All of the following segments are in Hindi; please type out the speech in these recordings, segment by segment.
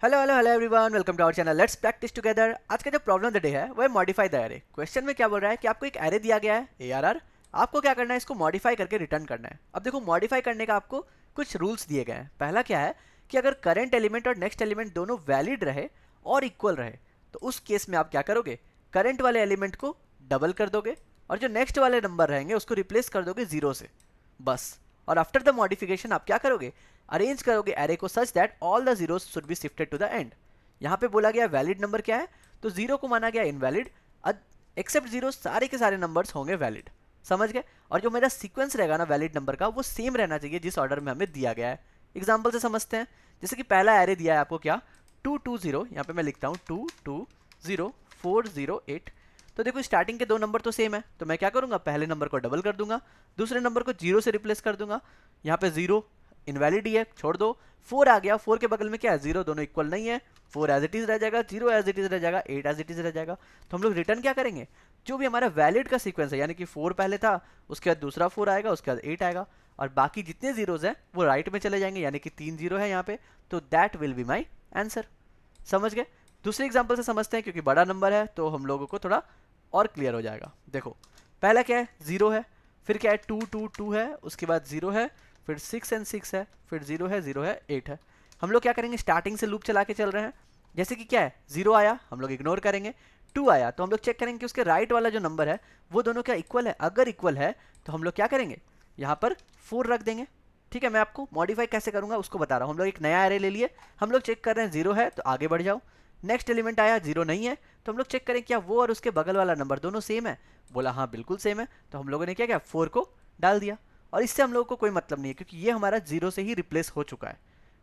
Hello hello hello everyone, welcome to our channel let's practice together. आज का जो प्रॉब्लम ऑफ द डे है वो है मॉडिफाई द एरे। क्वेश्चन में क्या बोल रहा है कि आपको एक एरे दिया गया है ARR, आपको क्या करना है, इसको मॉडिफाई करके रिटर्न करना है। अब देखो, मॉडिफाई करने का आपको कुछ रूल्स दिए गए हैं। पहला क्या है कि अगर करंट एलिमेंट और नेक्स्ट एलिमेंट दोनों वैलिड रहे और इक्वल रहे तो उस केस में आप क्या करोगे, करंट वाले एलिमेंट को डबल कर दोगे और जो नेक्स्ट वाले नंबर रहेंगे उसको रिप्लेस कर दोगे जीरो से, बस। और आफ्टर द मॉडिफिकेशन आप क्या करोगे, अरेंज करोगे एरे को such that all the zeros should be shifted to the end. यहाँ पे बोला गया वैलिड नंबर क्या है, तो जीरो को माना गया इनवैलिड, एक्सेप्ट जीरो सारे के सारे नंबर्स होंगे वैलिड। समझ गए? और जो मेरा सीक्वेंस रहेगा ना वैलिड नंबर का, वो सेम रहना चाहिए जिस ऑर्डर में हमें दिया गया है। एग्जाम्पल से समझते हैं। जैसे कि पहला एरे दिया है आपको क्या, 220, यहाँ पे मैं लिखता हूँ 220408। तो देखो स्टार्टिंग के दो नंबर तो सेम है, तो मैं क्या करूंगा, पहले नंबर को डबल कर दूंगा, दूसरे नंबर को जीरो से रिप्लेस कर दूंगा। यहाँ पे जीरो इनवैलिड ही है, छोड़ दो। 4 आ गया, 4 के बगल में क्या है, जीरो, दोनों इक्वल नहीं है। 4 एज इट इज रह जाएगा, जीरो एज इट इज रह जाएगा, 8 एज इट इज रह जाएगा। तो हम लोग रिटर्न क्या करेंगे, जो भी हमारा वैलिड का सीक्वेंस है, यानी कि 4 पहले था, उसके बाद दूसरा 4 आएगा, उसके बाद 8 आएगा, और बाकी जितने जीरोज हैं वो राइट में चले जाएंगे, यानी कि 3 जीरो है यहाँ पे, तो that will be my answer. समझ गए? दूसरे एग्जाम्पल से समझते हैं, क्योंकि बड़ा नंबर है तो हम लोगों को थोड़ा और क्लियर हो जाएगा। देखो पहला क्या है, जीरो है, फिर क्या है, 2 है, उसके बाद जीरो है, फिर 6 एंड 6 है, फिर जीरो है, 8 है। हम लोग क्या करेंगे, स्टार्टिंग से लूप चला के चल रहे हैं। जैसे कि क्या है, जीरो आया हम लोग इग्नोर करेंगे, 2 आया तो हम लोग चेक करेंगे कि उसके राइट वाला जो नंबर है वो दोनों क्या इक्वल है। अगर इक्वल है तो हम लोग क्या करेंगे, यहाँ पर 4 रख देंगे। ठीक है, मैं आपको मॉडिफाई कैसे करूंगा उसको बता रहा हूँ। हम लोग एक नया एरे ले लिए, हम लोग चेक कर रहे हैं जीरो है तो आगे बढ़ जाओ। नेक्स्ट एलिमेंट आया, जीरो नहीं है, तो हम लोग चेक करें क्या वो और उसके बगल वाला नंबर दोनों सेम है। बोला हाँ बिल्कुल सेम है, तो हम लोगों ने क्या किया, 4 को डाल दिया। और इससे हम लोगों को कोई मतलब नहीं है क्योंकि ये हमारा जीरो से ही रिप्लेस हो चुका है।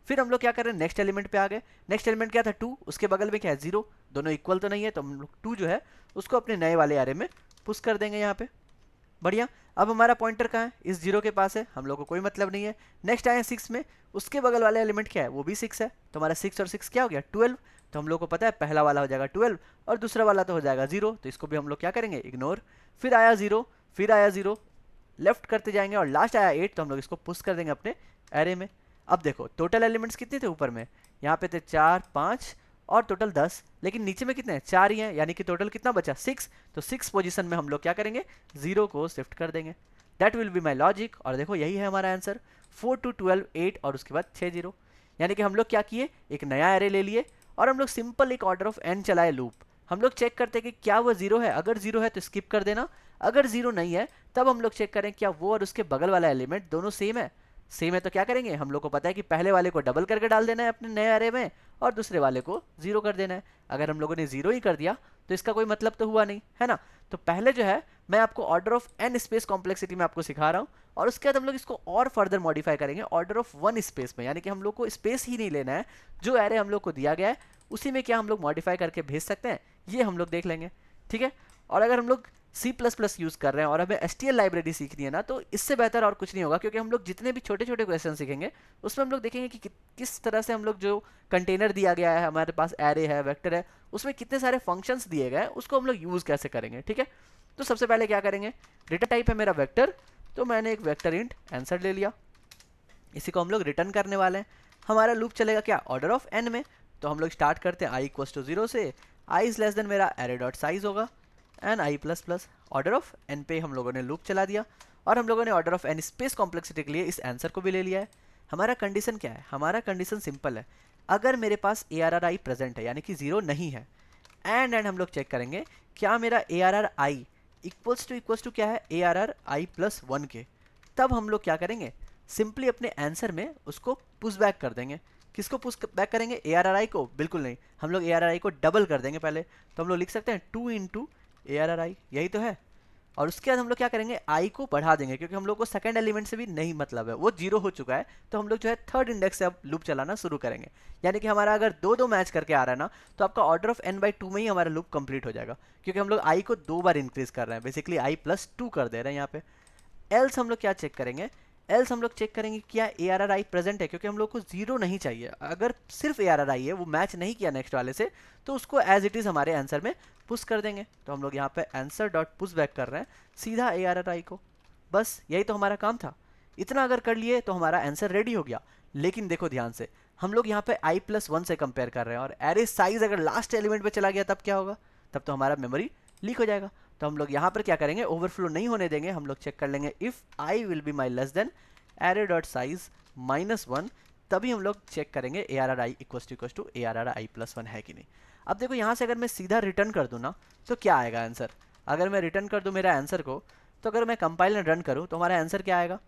फिर हम लोग क्या कर रहे हैं, नेक्स्ट एलिमेंट पे आ गए। नेक्स्ट एलिमेंट क्या था, 2, उसके बगल में क्या है, जीरो, दोनों इक्वल तो नहीं है, तो हम लोग 2 जो है उसको अपने नए वाले एरे में पुश कर देंगे यहाँ पे। बढ़िया। अब हमारा पॉइंटर कहाँ है, इस जीरो के पास है, हम लोग को कोई मतलब नहीं है। नेक्स्ट आए 6 में, उसके बगल वाले एलिमेंट क्या है, वो भी 6 है, तो हमारा 6 और 6 क्या हो गया, 12। तो हम लोग को पता है पहला वाला हो जाएगा 12 और दूसरा वाला तो हो जाएगा जीरो, तो इसको भी हम लोग क्या करेंगे, इग्नोर। फिर आया जीरो, फिर आया जीरो, लेफ्ट करते जाएंगे और लास्ट आया 8, तो हम लोग इसको पुश कर देंगे अपने एरे में। अब देखो टोटल एलिमेंट्स कितने थे ऊपर में, यहाँ पे थे 4 5 और टोटल 10, लेकिन नीचे में कितने हैं, 4 ही हैं, यानी कि टोटल कितना बचा, 6। तो 6 पोजीशन में हम लोग क्या करेंगे, जीरो को शिफ्ट कर देंगे। That will be my logic. और देखो यही है हमारा आंसर, 4 to 12 8 और उसके बाद 6 जीरो। यानी कि हम लोग क्या किए, एक नया एरे ले लिए और हम लोग सिंपल एक ऑर्डर ऑफ एन चलाए लूप। हम लोग चेक करते हैं कि क्या वो जीरो है, अगर जीरो है तो स्किप कर देना, अगर जीरो नहीं है तब हम लोग चेक करें क्या वो और उसके बगल वाला एलिमेंट दोनों सेम है। सेम है तो क्या करेंगे, हम लोग को पता है कि पहले वाले को डबल करके डाल देना है अपने नए एरे में और दूसरे वाले को जीरो कर देना है। अगर हम लोगों ने जीरो ही कर दिया तो इसका कोई मतलब तो हुआ नहीं, है ना। तो पहले जो है मैं आपको order of n space complexity में आपको सिखा रहा हूँ, और उसके बाद हम लोग इसको और फर्दर मॉडिफाई करेंगे ऑर्डर ऑफ वन स्पेस में, यानी कि हम लोग को स्पेस ही नहीं लेना है, जो एरे हम लोग को दिया गया है उसी में क्या हम लोग मॉडिफाई करके भेज सकते हैं, ये हम लोग देख लेंगे। ठीक है। और अगर हम लोग सी प्लस प्लस यूज़ कर रहे हैं और हमें एसटीएल लाइब्रेरी सीखनी है ना, तो इससे बेहतर और कुछ नहीं होगा, क्योंकि हम लोग जितने भी छोटे छोटे क्वेश्चन सीखेंगे उसमें हम लोग देखेंगे कि किस तरह से हम लोग जो कंटेनर दिया गया है, हमारे पास एरे है, वेक्टर है, उसमें कितने सारे फंक्शंस दिए गए हैं, उसको हम लोग यूज़ कैसे करेंगे। ठीक है। तो सबसे पहले क्या करेंगे, डेटा टाइप है मेरा वेक्टर, तो मैंने एक वेक्टर इंट आंसर ले लिया, इसी को हम लोग रिटर्न करने वाले हैं। हमारा लूप चलेगा क्या, ऑर्डर ऑफ एन में। तो हम लोग स्टार्ट करते हैं i इक्वल्स टू 0 से, i इज लेस देन मेरा एरे डॉट साइज होगा and i plus plus, order of n पे हम लोगों ने लूप चला दिया और हम लोगों ने order of n space complexity के लिए इस आंसर को भी ले लिया है। हमारा कंडीशन क्या है, हमारा कंडीशन सिंपल है, अगर मेरे पास ARRI प्रेजेंट है यानी कि जीरो नहीं है, एंड हम लोग चेक करेंगे क्या मेरा ARRI इक्वल्स टू क्या है, ARRI प्लस 1 के, तब हम लोग क्या करेंगे, सिंपली अपने आंसर में उसको पुश बैक कर देंगे। किसको पुश बैक करेंगे, ARRI को, बिल्कुल नहीं, हम लोग ARRI को डबल कर देंगे पहले। तो हम लोग लिख सकते हैं 2 इंटू ARRI, यही तो है। और उसके बाद हम लोग क्या करेंगे, आई को बढ़ा देंगे, क्योंकि हम लोग को सेकंड एलिमेंट से भी नहीं मतलब है, वो जीरो हो चुका है, तो हम लोग जो है थर्ड इंडेक्स से अब लूप चलाना शुरू करेंगे। यानी कि हमारा अगर दो दो मैच करके आ रहा है ना, तो आपका ऑर्डर ऑफ n/2 में ही हमारा लूप कंप्लीट हो जाएगा, क्योंकि हम लोग आई को 2 बार इंक्रीज कर रहे हैं, बेसिकली आई प्लस 2 कर दे रहे हैं यहाँ पे। एल्स हम लोग क्या चेक करेंगे, एल्स हम लोग चेक करेंगे क्या ARRI प्रेजेंट है, क्योंकि हम लोग को जीरो नहीं चाहिए। अगर सिर्फ ARRI है, वो मैच नहीं किया नेक्स्ट वाले से, तो उसको एज इट इज़ हमारे आंसर में पुश कर देंगे। तो हम लोग यहाँ पे आंसर डॉट पुश बैक कर रहे हैं सीधा ARRI को, बस यही तो हमारा काम था। इतना अगर कर लिए तो हमारा आंसर रेडी हो गया। लेकिन देखो ध्यान से, हम लोग यहाँ पे i+1 से कंपेयर कर रहे हैं, और एरे साइज अगर लास्ट एलिमेंट पे चला गया तब क्या होगा, तब तो हमारा मेमोरी लीक हो जाएगा। तो हम लोग यहाँ पर क्या करेंगे, ओवरफ्लो नहीं होने देंगे, हम लोग चेक कर लेंगे if I will be my less than array dot size -1, तभी हम लोग चेक करेंगे ARRI इक्वल्स टू ARRI+1 है कि नहीं। अब देखो यहाँ से अगर मैं सीधा रिटर्न कर दूँ ना, तो क्या आएगा आंसर। अगर मैं रिटर्न कर दूँ मेरा आंसर को, तो अगर मैं कंपाइल एंड रन करूँ तो हमारा आंसर क्या आएगा,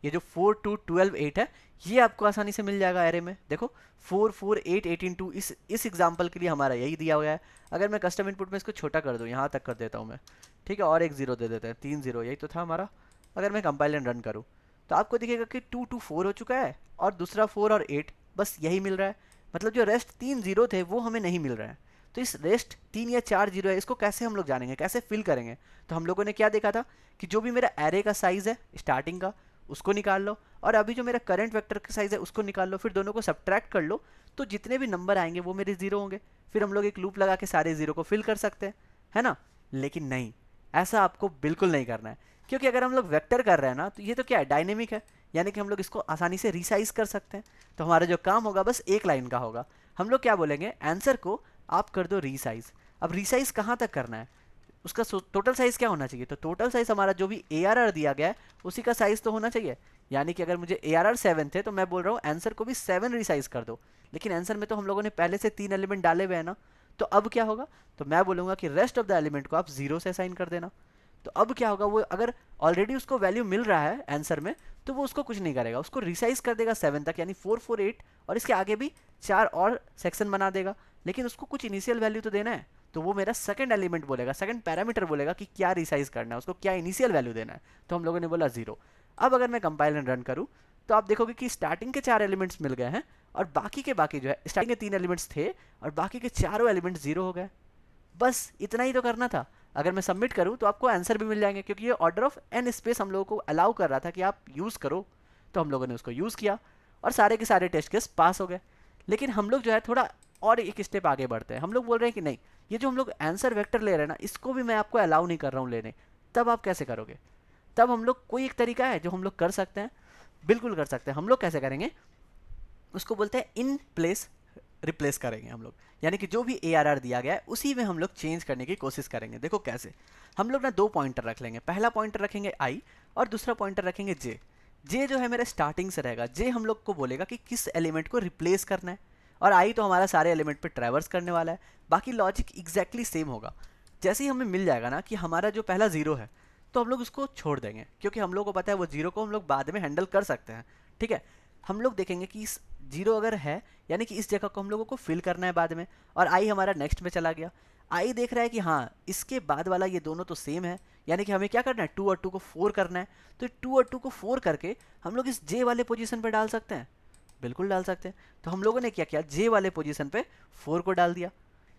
ये जो 4 2 12 8 है, ये आपको आसानी से मिल जाएगा एरे में। देखो 4 4 8 18 2, इस एग्जाम्पल के लिए हमारा यही दिया हुआ है। अगर मैं कस्टम इनपुट में इसको छोटा कर दूँ, यहाँ तक कर देता हूँ मैं, ठीक है, और एक 0 दे देते हैं, 3 0, यही तो था हमारा। अगर मैं कंपाइल एंड रन करूँ तो आपको दिखेगा कि 2 2 4 हो चुका है, और दूसरा 4 और 8, बस यही मिल रहा है। मतलब जो रेस्ट 3 0 थे वो हमें नहीं मिल रहा है। तो इस रेस्ट 3 या 4 0 है, इसको कैसे हम लोग जानेंगे, कैसे फिल करेंगे। तो हम लोगों ने क्या देखा था कि जो भी मेरा एरे का साइज़ है स्टार्टिंग का, उसको निकाल लो, और अभी जो मेरा करंट वेक्टर का साइज़ है उसको निकाल लो, फिर दोनों को सब्ट्रैक्ट कर लो, तो जितने भी नंबर आएंगे वो मेरे जीरो होंगे। फिर हम लोग एक लूप लगा के सारे जीरो को फिल कर सकते हैं, है ना। लेकिन नहीं, ऐसा आपको बिल्कुल नहीं करना है, क्योंकि अगर हम लोग वेक्टर कर रहे हैं ना, तो ये तो क्या है, डायनेमिक है, यानी कि हम लोग इसको आसानी से रिसाइज कर सकते हैं। तो हमारा जो काम होगा बस एक लाइन का होगा। हम लोग क्या बोलेंगे, आंसर को आप कर दो रिसाइज। अब रिसाइज कहाँ तक करना है, उसका टोटल साइज क्या होना चाहिए, तो टोटल साइज हमारा जो भी ARR दिया गया है उसी का साइज तो होना चाहिए। यानी कि अगर मुझे ARR 7 थे, तो मैं बोल रहा हूँ आंसर को भी 7 रिसाइज कर दो। लेकिन आंसर में तो हम लोगों ने पहले से 3 एलिमेंट डाले हुए हैं ना, तो अब क्या होगा, तो मैं बोलूँगा कि रेस्ट ऑफ द एलिमेंट को आप 0 से असाइन कर देना। तो अब क्या होगा, वो अगर ऑलरेडी उसको वैल्यू मिल रहा है आंसर में, तो वो उसको कुछ नहीं करेगा, उसको रिसाइज कर देगा 7 तक, यानी 4 4 8, और इसके आगे भी 4 और सेक्शन बना देगा। लेकिन उसको कुछ इनिशियल वैल्यू तो देना है, तो वो मेरा सेकंड एलिमेंट बोलेगा, सेकंड पैरामीटर बोलेगा कि क्या रिसाइज करना है, उसको क्या इनिशियल वैल्यू देना है। तो हम लोगों ने बोला 0। अब अगर मैं कंपाइल एंड रन करूँ, तो आप देखोगे कि स्टार्टिंग के 4 एलिमेंट्स मिल गए हैं, और बाकी के बाकी जो है, स्टार्टिंग के 3 एलिमेंट्स थे और बाकी के चारों एलिमेंट्स 0 हो गए। बस इतना ही तो करना था। अगर मैं सबमिट करूं तो आपको आंसर भी मिल जाएंगे, क्योंकि ये ऑर्डर ऑफ n स्पेस हम लोगों को अलाउ कर रहा था कि आप यूज़ करो। तो हम लोगों ने उसको यूज़ किया और सारे के सारे टेस्ट केस पास हो गए। लेकिन हम लोग जो है थोड़ा और एक स्टेप आगे बढ़ते हैं। हम लोग बोल रहे हैं कि नहीं, ये जो हम लोग आंसर वेक्टर ले रहे हैं ना, इसको भी मैं आपको अलाउ नहीं कर रहा हूँ लेने। तब आप कैसे करोगे, तब हम लोग कोई एक तरीका है जो हम लोग कर सकते हैं, बिल्कुल कर सकते हैं। हम लोग कैसे करेंगे, उसको बोलते हैं इन प्लेस रिप्लेस करेंगे हम लोग। यानी कि जो भी ARR दिया गया है उसी में हम लोग चेंज करने की कोशिश करेंगे। देखो कैसे, हम लोग ना 2 पॉइंटर रख लेंगे, पहला पॉइंटर रखेंगे i और दूसरा पॉइंटर रखेंगे j। j जो है मेरा स्टार्टिंग से रहेगा, j हम लोग को बोलेगा कि किस एलिमेंट को रिप्लेस करना है, और i तो हमारा सारे एलिमेंट पे ट्रैवर्स करने वाला है। बाकी लॉजिक एग्जैक्टली सेम होगा। जैसे ही हमें मिल जाएगा ना कि हमारा जो पहला 0 है, तो हम लोग उसको छोड़ देंगे, क्योंकि हम लोग को पता है वो 0 को हम लोग बाद में हैंडल कर सकते हैं। ठीक है, हम लोग देखेंगे कि इस 0 अगर है, यानी कि इस जगह को हम लोगों को फिल करना है बाद में, और आई हमारा नेक्स्ट में चला गया। आई देख रहा है कि हाँ इसके बाद वाला ये दोनों तो सेम है, यानी कि हमें क्या करना है, 2 और 2 को 4 करना है। तो 2 और 2 को 4 करके हम लोग इस जे वाले पोजीशन पर डाल सकते हैं, बिल्कुल डाल सकते हैं। तो हम लोगों ने क्या किया, जे वाले पोजीशन पे 4 को डाल दिया।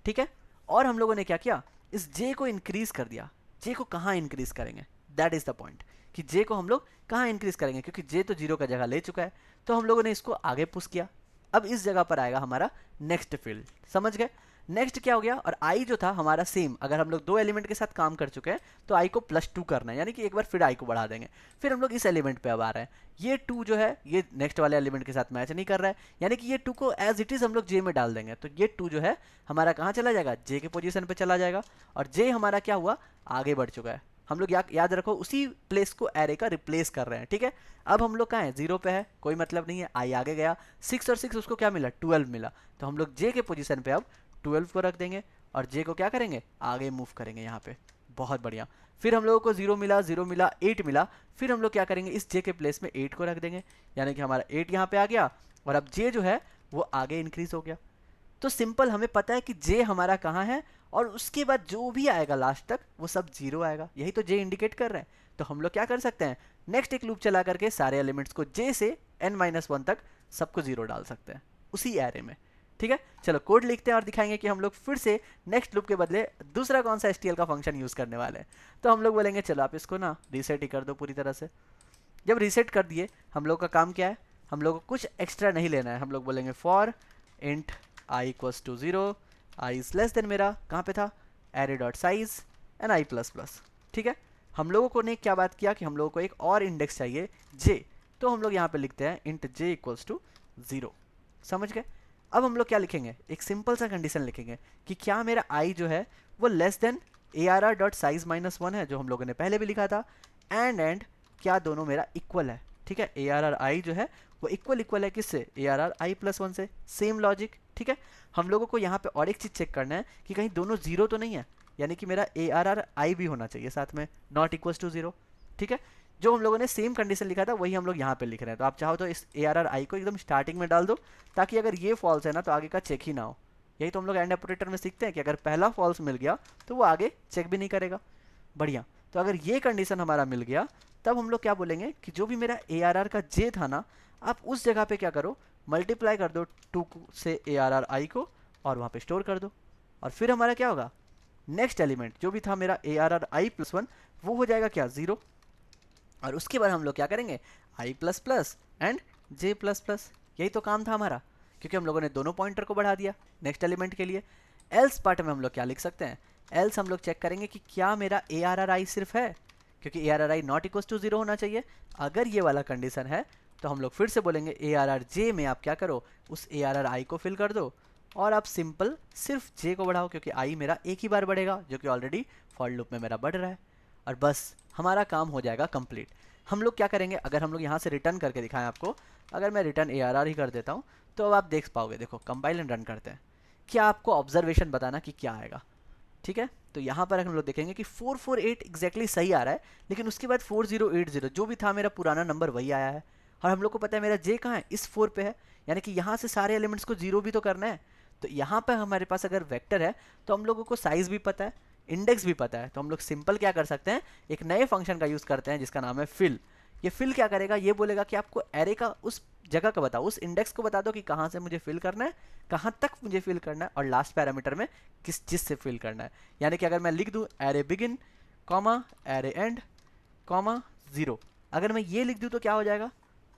ठीक है, और हम लोगों ने क्या किया, इस जे को इंक्रीज कर दिया। जे को कहाँ इंक्रीज करेंगे, दैट इज द पॉइंट, कि जे को हम लोग कहाँ इंक्रीज करेंगे, क्योंकि जे तो 0 का जगह ले चुका है। तो हम लोगों ने इसको आगे पुश किया। अब इस जगह पर आएगा हमारा नेक्स्ट फील्ड, समझ गए। नेक्स्ट क्या हो गया, और आई जो था हमारा सेम, अगर हम लोग 2 एलिमेंट के साथ काम कर चुके हैं तो आई को +2 करना है, यानी कि एक बार फिर आई को बढ़ा देंगे। फिर हम लोग इस एलिमेंट पे अब आ रहे हैं, ये 2 जो है ये नेक्स्ट वाले एलिमेंट के साथ मैच नहीं कर रहा है, यानी कि ये 2 को एज इट इज हम लोग जे में डाल देंगे। तो ये 2 जो है हमारा कहाँ चला जाएगा, जे के पोजीशन पे चला जाएगा, और जे हमारा क्या हुआ, आगे बढ़ चुका है। हम लोग याद रखो उसी प्लेस को एरे का रिप्लेस कर रहे हैं। ठीक है, अब हम लोग कहाँ हैं, 0 पे है, कोई मतलब नहीं है, आई आगे गया, 6 और 6 उसको क्या मिला, 12 मिला। तो हम लोग जे के पोजीशन पे अब 12 को रख देंगे, और जे को क्या करेंगे, आगे मूव करेंगे यहाँ पे। बहुत बढ़िया। फिर हम लोगों को 0 मिला, 0 मिला, 8 मिला। फिर हम लोग क्या करेंगे, इस जे के प्लेस में 8 को रख देंगे, यानी कि हमारा 8 यहाँ पे आ गया, और अब जे जो है वो आगे इंक्रीज हो गया। तो सिंपल, हमें पता है कि जे हमारा कहाँ है, और उसके बाद जो भी आएगा लास्ट तक वो सब 0 आएगा, यही तो जे इंडिकेट कर रहे हैं। तो हम लोग क्या कर सकते हैं, नेक्स्ट एक लूप चला करके सारे एलिमेंट्स को जे से n-1 तक सबको 0 डाल सकते हैं उसी एरे में। ठीक है, चलो कोड लिखते हैं और दिखाएंगे कि हम लोग फिर से नेक्स्ट लूप के बदले दूसरा कौन सा STL का फंक्शन यूज़ करने वाले हैं। तो हम लोग बोलेंगे चलो आप इसको ना रीसेट ही कर दो पूरी तरह से। जब रीसेट कर दिए, हम लोग का काम क्या है, हम लोग को कुछ एक्स्ट्रा नहीं लेना है। हम लोग बोलेंगे for int i equals to 0, i is less than मेरा कहाँ पे था, array dot size and i++। ठीक है, हम लोगों को ने क्या बात किया कि हम लोगों को एक और इंडेक्स चाहिए j, तो हम लोग यहाँ पे लिखते हैं इंट j इक्वल्स टू 0। समझ गए? अब हम लोग क्या लिखेंगे, एक सिंपल सा कंडीशन लिखेंगे कि क्या मेरा आई जो है वो लेस देन ए R R dot size minus one है, जो हम लोगों ने पहले भी लिखा था, एंड क्या दोनों मेरा इक्वल है। ठीक है, ए आर आर आई जो है वो इक्वल है किससे, A R R I plus one से। Same logic. ठीक है, हम लोगों को यहाँ पे और एक चीज़ चेक करना है कि कहीं दोनों जीरो तो नहीं है, यानी कि मेरा ए आर आर आई भी होना चाहिए साथ में, नॉट इक्वल टू जीरो। ठीक है, जो हम लोगों ने सेम कंडीशन लिखा था वही हम लोग यहाँ पे लिख रहे हैं। तो आप चाहो तो इस ए आर आर आई को एकदम स्टार्टिंग में डाल दो, ताकि अगर ये फॉल्स है ना तो आगे का चेक ही ना हो। यही तो हम लोग एंड ऑपरेटर में सीखते हैं कि अगर पहला फॉल्स मिल गया तो वो आगे चेक भी नहीं करेगा। बढ़िया, तो अगर ये कंडीशन हमारा मिल गया तब हम लोग क्या बोलेंगे कि जो भी मेरा ए आर आर का जे था ना, आप उस जगह पे क्या करो, मल्टीप्लाई कर दो 2 से ए आर आर आई को और वहाँ पे स्टोर कर दो। और फिर हमारा क्या होगा, नेक्स्ट एलिमेंट जो भी था मेरा ए R R I plus one, वो हो जाएगा क्या, जीरो। और उसके बाद हम लोग क्या करेंगे, I plus plus and J plus plus. यही तो काम था हमारा, क्योंकि हम लोगों ने दोनों पॉइंटर को बढ़ा दिया नेक्स्ट एलिमेंट के लिए। एल्स पार्ट में हम लोग क्या लिख सकते हैं, एल्स हम लोग चेक करेंगे कि क्या मेरा ए आर आर आई सिर्फ है, क्योंकि A R R I not equal to zero होना चाहिए। अगर ये वाला कंडीशन है तो हम लोग फिर से बोलेंगे ए आर आर जे में आप क्या करो, उस ए आर आर आई को फिल कर दो और आप सिंपल सिर्फ जे को बढ़ाओ, क्योंकि आई मेरा एक ही बार बढ़ेगा जो कि ऑलरेडी फॉर लूप में मेरा बढ़ रहा है। और बस हमारा काम हो जाएगा कंप्लीट। हम लोग क्या करेंगे, अगर हम लोग यहाँ से रिटर्न करके दिखाएं आपको, अगर मैं रिटर्न ए आर आर ही कर देता हूँ तो अब आप देख पाओगे। देखो कंपाइल एंड रन करते हैं, क्या आपको ऑब्जर्वेशन बताना कि क्या आएगा। ठीक है, तो यहाँ पर हम लोग देखेंगे कि 448 एग्जैक्टली सही आ रहा है, लेकिन उसके बाद 4080 जो भी था मेरा पुराना नंबर वही आया है। और हम लोग को पता है मेरा जे कहाँ है, इस 4 पे है, यानी कि यहाँ से सारे एलिमेंट्स को जीरो भी तो करना है। तो यहाँ पर हमारे पास अगर वेक्टर है तो हम लोगों को साइज भी पता है, इंडेक्स भी पता है। तो हम लोग सिंपल क्या कर सकते हैं, एक नए फंक्शन का यूज़ करते हैं जिसका नाम है फिल। ये फिल क्या करेगा, ये बोलेगा कि आपको एरे का उस जगह का बताओ, उस इंडेक्स को बता दो कि कहाँ से मुझे फिल करना है, कहाँ तक मुझे फिल करना है, और लास्ट पैरामीटर में किस चीज़ से फिल करना है। यानी कि अगर मैं लिख दूँ array begin comma array and comma zero, अगर मैं ये लिख दूँ तो क्या हो जाएगा।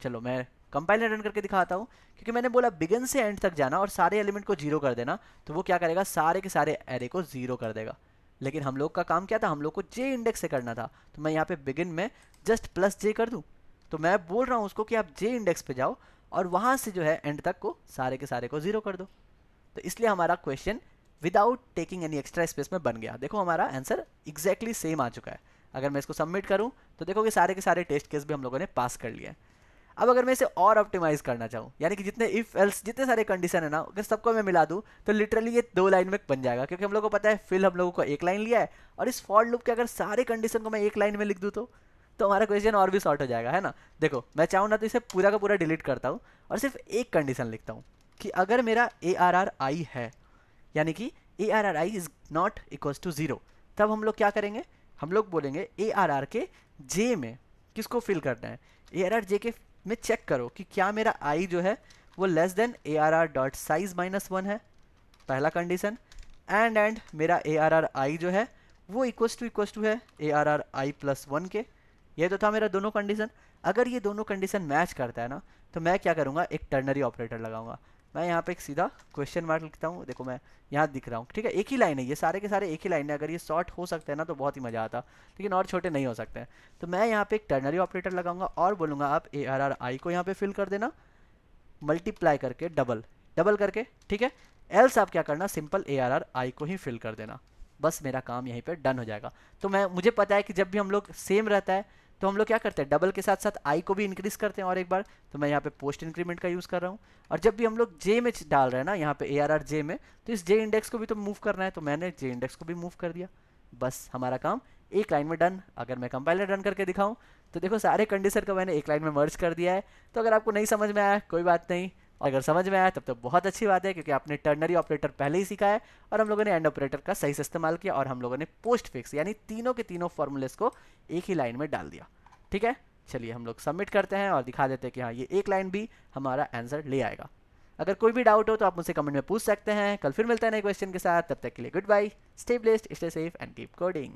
चलो मैं कंपाइलर रन करके दिखाता हूँ, क्योंकि मैंने बोला बिगिन से एंड तक जाना और सारे एलिमेंट को जीरो कर देना, तो वो क्या करेगा, सारे के सारे एरे को जीरो कर देगा। लेकिन हम लोग का काम क्या था, हम लोग को जे इंडेक्स से करना था। तो मैं यहाँ पे बिगिन में जस्ट प्लस जे कर दूँ, तो मैं बोल रहा हूँ उसको कि आप जे इंडेक्स पे जाओ और वहाँ से जो है एंड तक को सारे के सारे को जीरो कर दो। तो इसलिए हमारा question without taking any extra space में बन गया। देखो हमारा आंसर एग्जैक्टली सेम आ चुका है। अगर मैं इसको सबमिट करूँ तो देखो कि सारे के सारे टेस्ट केस भी हम लोगों ने पास कर लिए हैं। अब अगर मैं इसे और ऑप्टिमाइज करना चाहूँ, यानी कि जितने इफ एल्स जितने सारे कंडीशन है ना, अगर सबको मैं मिला दूँ तो लिटरली ये 2 लाइन में बन जाएगा, क्योंकि हम लोग को पता है फिल हम लोगों को 1 लाइन लिया है, और इस फॉर लूप के अगर सारे कंडीशन को मैं 1 लाइन में लिख दूँ तो हमारा क्वेश्चन और भी शॉर्ट हो जाएगा, है ना। देखो मैं चाहूँ ना तो इसे पूरा का पूरा डिलीट करता हूँ और सिर्फ एक कंडीशन लिखता हूँ कि अगर मेरा ए आर आर आई है, यानी कि A R R I is not equals to zero, तब हम लोग क्या करेंगे, हम लोग बोलेंगे ए आर आर के जे में किसको फिल करना है, ए आर आर जे के में चेक करो कि क्या मेरा आई जो है वो लेस देन ए R R dot size minus one है, पहला कंडीशन। एंड मेरा ए आर आर आई जो है वो इक्वल्स टू है ए R R I plus one के। ये तो था मेरा दोनों कंडीशन। अगर ये दोनों कंडीशन मैच करता है ना तो मैं क्या करूँगा, एक टर्नरी ऑपरेटर लगाऊंगा। मैं यहाँ पे एक सीधा क्वेश्चन मार्क लिखता हूँ, देखो मैं यहाँ दिख रहा हूँ, ठीक है, एक ही लाइन है, ये सारे के सारे एक ही लाइन है। अगर ये शॉर्ट हो सकते हैं ना तो बहुत ही मज़ा आता, लेकिन और छोटे नहीं हो सकते हैं। तो मैं यहाँ पे एक टर्नरी ऑपरेटर लगाऊंगा और बोलूँगा आप ए आर आर आई को यहाँ पे फिल कर देना, मल्टीप्लाई करके डबल करके, ठीक है। एल्स आप क्या करना, सिंपल ए आर आर आई को ही फिल कर देना, बस मेरा काम यहीं पे डन हो जाएगा। तो मुझे पता है कि जब भी हम लोग सेम रहता है तो हम लोग क्या करते हैं, डबल के साथ साथ आई को भी इंक्रीज करते हैं और एक बार। तो मैं यहाँ पे पोस्ट इंक्रीमेंट का यूज़ कर रहा हूँ। और जब भी हम लोग जे में डाल रहे हैं ना, यहाँ पे ए आर आर जे में, तो इस जे इंडेक्स को भी तो मूव करना है, तो मैंने जे इंडेक्स को भी मूव कर दिया। बस हमारा काम एक लाइन में डन। अगर मैं कंपाइलर रन करके दिखाऊँ तो देखो सारे कंडीशन को मैंने एक लाइन में मर्ज कर दिया है। तो अगर आपको नहीं समझ में आया कोई बात नहीं, और अगर समझ में आया तब तो बहुत अच्छी बात है, क्योंकि आपने टर्नरी ऑपरेटर पहले ही सीखा है और हम लोगों ने एंड ऑपरेटर का सही से इस्तेमाल किया, और हम लोगों ने पोस्ट फिक्स यानी तीनों के तीनों फॉर्मूलेस को एक ही लाइन में डाल दिया। ठीक है, चलिए हम लोग सबमिट करते हैं और दिखा देते हैं कि हाँ ये एक लाइन भी हमारा आंसर ले आएगा। अगर कोई भी डाउट हो तो आप मुझसे कमेंट में पूछ सकते हैं। कल फिर मिलते हैं नए क्वेश्चन के साथ, तब तक के लिए goodbye, stay blessed, stay safe and keep coding.